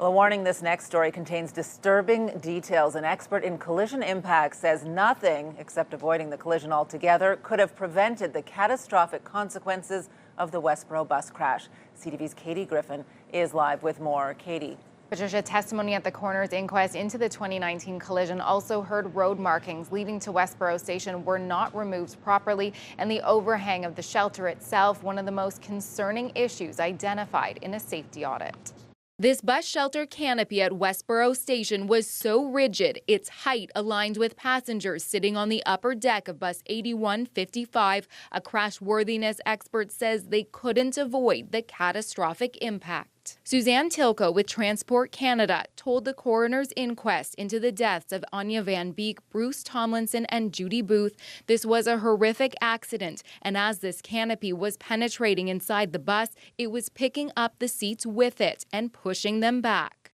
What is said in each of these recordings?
Well, a warning, this next story contains disturbing details. An expert in collision impact says nothing, except avoiding the collision altogether, could have prevented the catastrophic consequences of the Westboro bus crash. CTV's Katie Griffin is live with more. Katie. Patricia, testimony at the coroner's inquest into the 2019 collision also heard road markings leading to Westboro Station were not removed properly, and the overhang of the shelter itself, one of the most concerning issues identified in a safety audit. This bus shelter canopy at Westboro Station was so rigid, its height aligned with passengers sitting on the upper deck of bus 8155. A crashworthiness expert says they couldn't avoid the catastrophic impact. Suzanne Tilko with Transport Canada told the coroner's inquest into the deaths of Anya Van Beek, Bruce Tomlinson, and Judy Booth this was a horrific accident, and as this canopy was penetrating inside the bus, it was picking up the seats with it and pushing them back.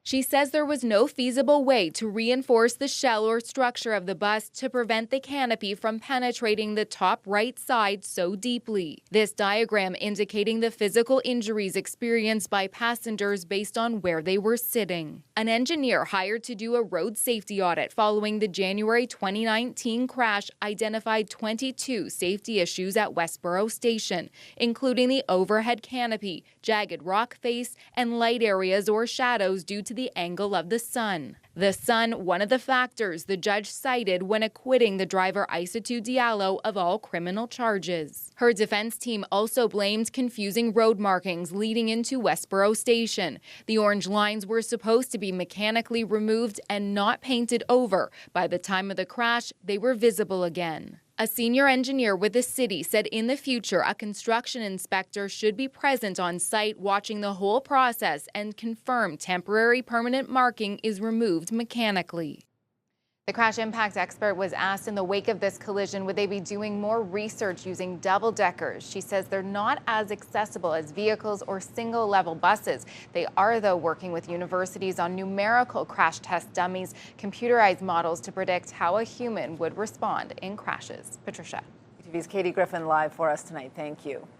She says there was no feasible way to reinforce the shell or structure of the bus to prevent the canopy from penetrating the top right side so deeply. This diagram indicating the physical injuries experienced by passengers based on where they were sitting. An engineer hired to do a road safety audit following the January 2019 crash identified 22 safety issues at Westboro Station, including the overhead canopy, jagged rock face, and light areas or shadows due to the angle of the sun. The sun, one of the factors the judge cited when acquitting the driver Isatu Diallo of all criminal charges. Her defense team also blamed confusing road markings leading into Westboro Station. The orange lines were supposed to be mechanically removed and not painted over. By the time of the crash, they were visible again. A senior engineer with the city said in the future, a construction inspector should be present on site watching the whole process and confirm temporary permanent marking is removed mechanically. The crash impact expert was asked in the wake of this collision, would they be doing more research using double-deckers? She says they're not as accessible as vehicles or single-level buses. They are, though, working with universities on numerical crash test dummies, computerized models to predict how a human would respond in crashes. Patricia. TV's Katie Griffin live for us tonight. Thank you.